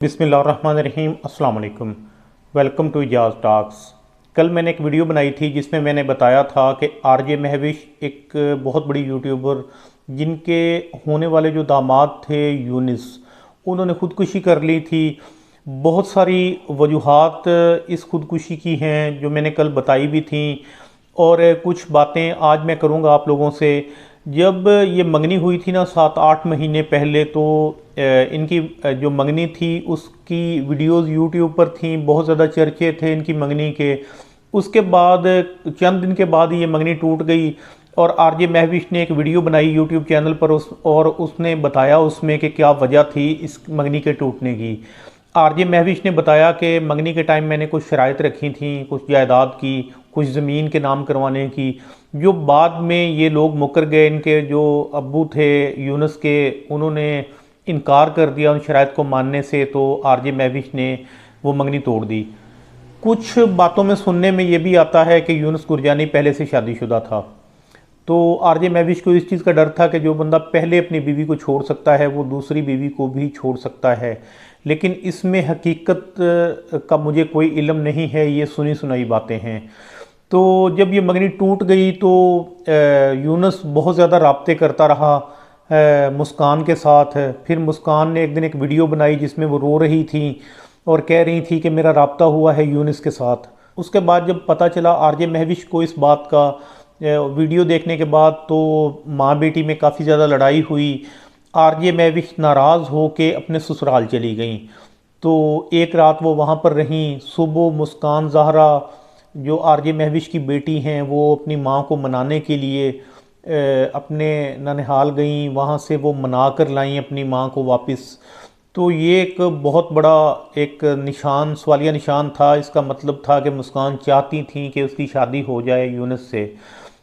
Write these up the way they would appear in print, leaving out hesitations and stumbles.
बिस्मिल्लाहिर्रहमानिर्रहीम अस्सलाम वालेकुम। Welcome to Ijaz talks. कल मैंने एक वीडियो बनाई थी जिसमें मैंने बताया था कि आरजे महविश एक बहुत बड़ी यूट्यूबर जिनके होने वाले जो दामाद थे यूनिस, उन्होंने ख़ुदकुशी कर ली थी। बहुत सारी वजूहात इस खुदकुशी की हैं जो मैंने कल बताई भी थी, और कुछ बातें आज मैं करूँगा आप लोगों से। जब ये मंगनी हुई थी ना 7-8 महीने पहले, तो इनकी जो मंगनी थी उसकी वीडियोस यूट्यूब पर थी, बहुत ज़्यादा चर्चे थे इनकी मंगनी के। उसके बाद चंद दिन के बाद ये मंगनी टूट गई और आरजे महविश ने एक वीडियो बनाई यूट्यूब चैनल पर और उसने बताया उसमें कि क्या वजह थी इस मंगनी के टूटने की। आरजे महविश ने बताया कि मंगनी के टाइम मैंने कुछ शराइत रखी थी, कुछ जायदाद की, कुछ ज़मीन के नाम करवाने की, जो बाद में ये लोग मुकर गए। इनके जो अब्बू थे यूनुस के, उन्होंने इनकार कर दिया उन शराइत को मानने से, तो आरजे महविश ने वो मंगनी तोड़ दी। कुछ बातों में सुनने में ये भी आता है कि यूनुस गुरजानी पहले से शादीशुदा था, तो आरजे महविश को इस चीज़ का डर था कि जो बंदा पहले अपनी बीवी को छोड़ सकता है वो दूसरी बीवी को भी छोड़ सकता है। लेकिन इसमें हकीकत का मुझे कोई इल्म नहीं है, ये सुनी सुनाई बातें हैं। तो जब ये मंगनी टूट गई तो यूनुस बहुत ज़्यादा राब्ते करता रहा मुस्कान के साथ। फिर मुस्कान ने एक दिन एक वीडियो बनाई जिसमें वो रो रही थी और कह रही थी कि मेरा राब्ता हुआ है यूनुस के साथ। उसके बाद जब पता चला आरजे महविश को इस बात का, वीडियो देखने के बाद, तो माँ बेटी में काफ़ी ज़्यादा लड़ाई हुई। आरजे महविश नाराज़ हो के अपने ससुराल चली गई। तो एक रात वो वहाँ पर रहीं। सुबह मुस्कान ज़हरा जो आरजे महविश की बेटी हैं, वो अपनी माँ को मनाने के लिए अपने ननिहाल गई, वहाँ से वो मना कर लाई अपनी माँ को वापस। तो ये एक बहुत बड़ा एक निशान, सवालिया निशान था। इसका मतलब था कि मुस्कान चाहती थी कि उसकी शादी हो जाए यूनुस से,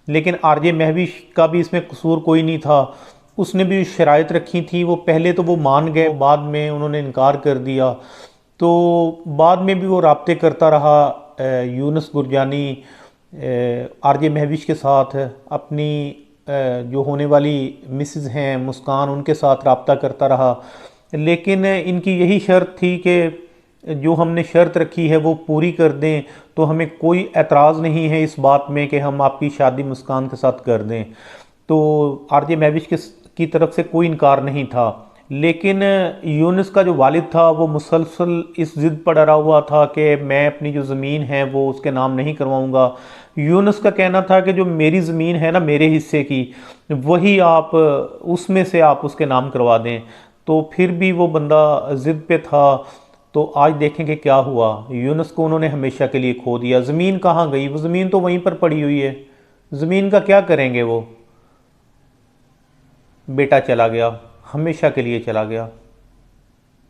लेकिन आरजे महविश का भी इसमें कसूर कोई नहीं था। उसने भी शराइत रखी थी, वो पहले तो वो मान गए, बाद में उन्होंने इनकार कर दिया। तो बाद में भी वो राब्ते करता रहा यूनुस गुरजानी आरजे महविश के साथ। अपनी जो होने वाली मिसेज़ हैं मुस्कान, उनके साथ राब्ता करता रहा। लेकिन इनकी यही शर्त थी कि जो हमने शर्त रखी है वो पूरी कर दें, तो हमें कोई एतराज़ नहीं है इस बात में कि हम आपकी शादी मुस्कान के साथ कर दें। तो आरजे महविश की तरफ से कोई इनकार नहीं था। लेकिन यूनुस का जो वालिद था वो मुसलसल इस ज़िद पर अड़ा हुआ था कि मैं अपनी जो ज़मीन है वो उसके नाम नहीं करवाऊँगा। यूनुस का कहना था कि जो मेरी ज़मीन है ना मेरे हिस्से की, वही आप उसमें से आप उसके नाम करवा दें। तो फिर भी वो बंदा ज़िद पे था। तो आज देखेंगे क्या हुआ। यूनुस को उन्होंने हमेशा के लिए खो दिया। ज़मीन कहाँ गई? वो ज़मीन तो वहीं पर पड़ी हुई है। ज़मीन का क्या करेंगे? वो बेटा चला गया, हमेशा के लिए चला गया,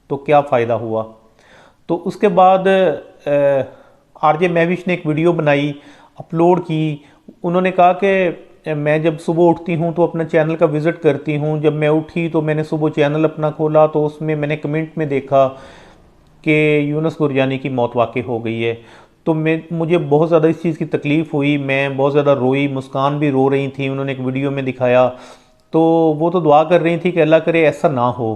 तो क्या फ़ायदा हुआ। तो उसके बाद आरजे महविश ने एक वीडियो बनाई, अपलोड की। उन्होंने कहा कि मैं जब सुबह उठती हूँ तो अपना चैनल का विज़िट करती हूँ। जब मैं उठी तो मैंने सुबह चैनल अपना खोला, तो उसमें मैंने कमेंट में देखा कि यूनुस गुरजानी की मौत वाक़ई हो गई है। तो मुझे बहुत ज़्यादा इस चीज़ की तकलीफ़ हुई, मैं बहुत ज़्यादा रोई। मुस्कान भी रो रही थी, उन्होंने एक वीडियो में दिखाया। तो वो तो दुआ कर रही थी कि अल्लाह करे ऐसा ना हो।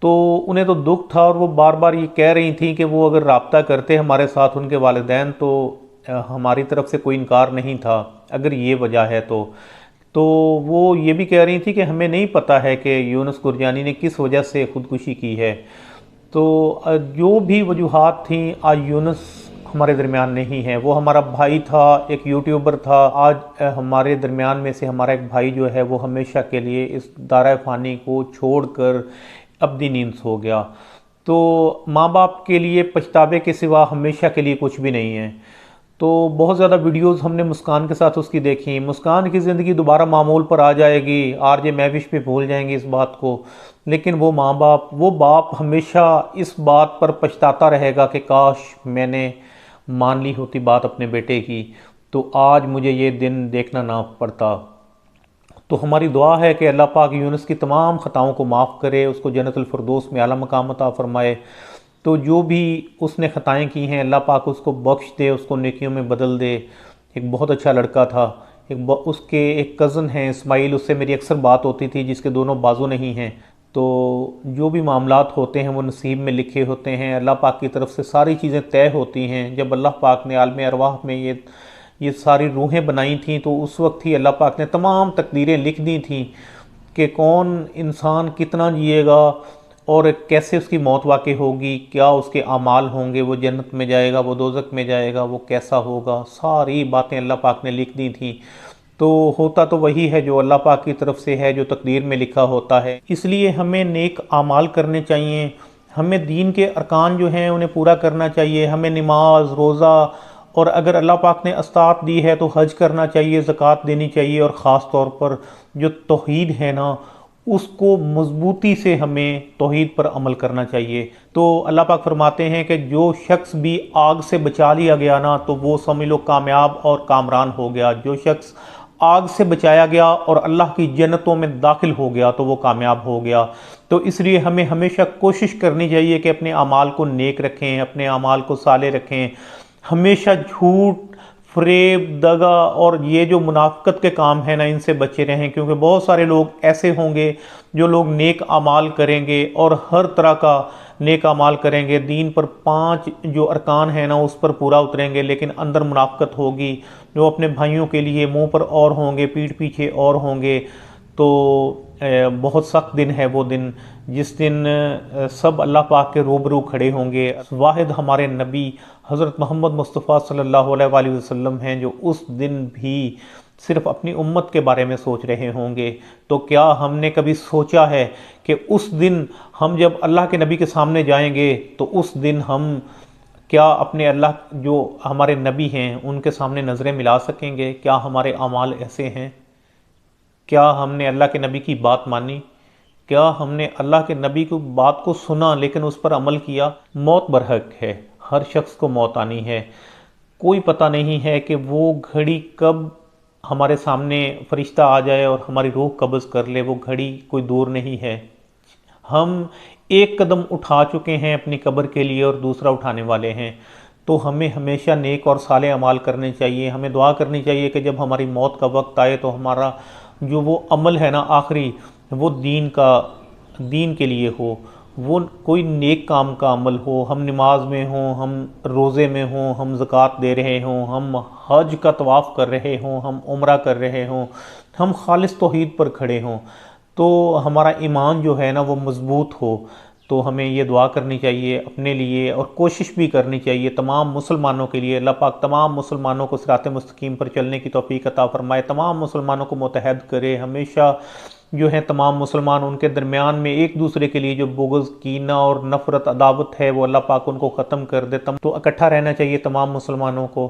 तो उन्हें तो दुख था और वो बार बार ये कह रही थी कि वो अगर राब्ता करते हमारे साथ उनके वालिदैन, तो हमारी तरफ से कोई इनकार नहीं था अगर ये वजह है तो वो ये भी कह रही थी कि हमें नहीं पता है कि यूनुस गुरजानी ने किस वजह से ख़ुदकुशी की है। तो जो भी वजूहात थी, आज यूनुस हमारे दरमियान नहीं है। वो हमारा भाई था, एक यूट्यूबर था। आज हमारे दरमियान में से हमारा एक भाई जो है वो हमेशा के लिए इस दायरा फ़ानी को छोड़कर अब्दी नींद सो गया। तो माँ बाप के लिए पछतावे के सिवा हमेशा के लिए कुछ भी नहीं है। तो बहुत ज़्यादा वीडियोस हमने मुस्कान के साथ उसकी देखी। मुस्कान की ज़िंदगी दोबारा मामूल पर आ जाएगी, आरजे महविश पे भूल जाएंगे इस बात को। लेकिन वो माँ बाप, वो बाप हमेशा इस बात पर पछताता रहेगा कि काश मैंने मान ली होती बात अपने बेटे की, तो आज मुझे ये दिन देखना ना पड़ता। तो हमारी दुआ है कि अल्लाह पाक यूनुस की तमाम ख़ताओं को माफ़ करे, उसको जन्नतुल फिरदौस में आला मकाम अता फ़रमाए। तो जो भी उसने ख़ताएँ की हैं अल्लाह पाक उसको बख्श दे, उसको नेकियों में बदल दे। एक बहुत अच्छा लड़का था। उसके एक कज़न हैं इस्माइल, उससे मेरी अक्सर बात होती थी, जिसके दोनों बाजू नहीं हैं। तो जो भी मामलात होते हैं वो नसीब में लिखे होते हैं, अल्लाह पाक की तरफ से सारी चीज़ें तय होती हैं। जब अल्लाह पाक ने आलम अरवाह में ये सारी रूहें बनाई थी तो उस वक्त ही अल्लाह पाक ने तमाम तकदीरें लिख दी थी कि कौन इंसान कितना जिएगा और कैसे उसकी मौत वाक़ई होगी, क्या उसके अमाल होंगे, वो जन्नत में जाएगा, वो दोज़ख में जाएगा, वो कैसा होगा, सारी बातें अल्लाह पाक ने लिख दी थी। तो होता तो वही है जो अल्लाह पाक की तरफ से है, जो तकदीर में लिखा होता है। इसलिए हमें नेक आमाल करने चाहिए, हमें दीन के अरकान जो हैं उन्हें पूरा करना चाहिए, हमें नमाज, रोज़ा और अगर अल्लाह पाक ने अस्तात दी है तो हज करना चाहिए, ज़कात देनी चाहिए और ख़ास तौर पर जो तौहीद है ना उसको मजबूती से हमें तौहीद पर अमल करना चाहिए। तो अल्लाह पाक फरमाते हैं कि जो शख्स भी आग से बचा लिया गया ना तो वो समझ लो कामयाब और कामरान हो गया। जो शख्स आग से बचाया गया और अल्लाह की जन्नतों में दाखिल हो गया तो वो कामयाब हो गया। तो इसलिए हमें हमेशा कोशिश करनी चाहिए कि अपने अमाल को नेक रखें, अपने अमाल को साले रखें, हमेशा झूठ, फ़रेब, दगा और ये जो मुनाफ़िकत के काम हैं ना इनसे बचे रहें, क्योंकि बहुत सारे लोग ऐसे होंगे जो लोग नेक अमाल करेंगे और हर तरह का नेक अमाल करेंगे, दीन पर 5 जो अरकान हैं ना उस पर पूरा उतरेंगे, लेकिन अंदर मुनाफ़िकत होगी, जो अपने भाइयों के लिए मुंह पर और होंगे, पीठ पीछे और होंगे। तो बहुत सख्त दिन है वो दिन जिस दिन सब अल्लाह पाक के रूबरू खड़े होंगे। वाहिद हमारे नबी हज़रत मोहम्मद मुस्तफ़ा सल्लल्लाहु अलैहि वसल्लम हैं जो उस दिन भी सिर्फ अपनी उम्मत के बारे में सोच रहे होंगे। तो क्या हमने कभी सोचा है कि उस दिन हम जब अल्लाह के नबी के सामने जाएंगे तो उस दिन हम क्या अपने अल्लाह जो हमारे नबी हैं उनके सामने नज़रें मिला सकेंगे? क्या हमारे अमाल ऐसे हैं? क्या हमने अल्लाह के नबी की बात मानी? क्या हमने अल्लाह के नबी की बात को सुना लेकिन उस पर अमल किया? मौत बरहक है, हर शख्स को मौत आनी है। कोई पता नहीं है कि वो घड़ी कब हमारे सामने फरिश्ता आ जाए और हमारी रूह कब्ज़ कर ले, वो घड़ी कोई दूर नहीं है। हम एक कदम उठा चुके हैं अपनी कब्र के लिए और दूसरा उठाने वाले हैं। तो हमें हमेशा नेक और साले अमाल करने चाहिए। हमें दुआ करनी चाहिए कि जब हमारी मौत का वक्त आए तो हमारा जो वो अमल है ना आखिरी, वो दीन के लिए हो, वो कोई नेक काम का अमल हो। हम नमाज में हों, हम रोज़े में हों, हम ज़कात दे रहे हों, हम हज का तवाफ़ कर रहे हों, हम उम्रा कर रहे हों, हम खालिस तौहीद पर खड़े हों, तो हमारा ईमान जो है ना वो मज़बूत हो। तो हमें ये दुआ करनी चाहिए अपने लिए और कोशिश भी करनी चाहिए तमाम मुसलमानों के लिए। अल्लाह पाक तमाम मुसलमानों को सिरात मुस्तकीम पर चलने की तौफीक अता फ़रमाए, तमाम मुसलमानों को मुत्तहद करे। हमेशा जो है तमाम मुसलमान उनके दरमियान में एक दूसरे के लिए जो बुग़्ज़, कीना और नफ़रत, अदावत है वो अल्लाह पाक उनको ख़त्म कर दे। तो इकट्ठा रहना चाहिए तमाम मुसलमानों को।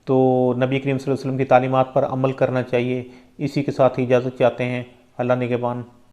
तो नबी करीम सल्लल्लाहु अलैहि वसल्लम की तालीमात पर अमल करना चाहिए। इसी के साथ ही इजाज़त चाहते हैं। अल्लाह निगहबान।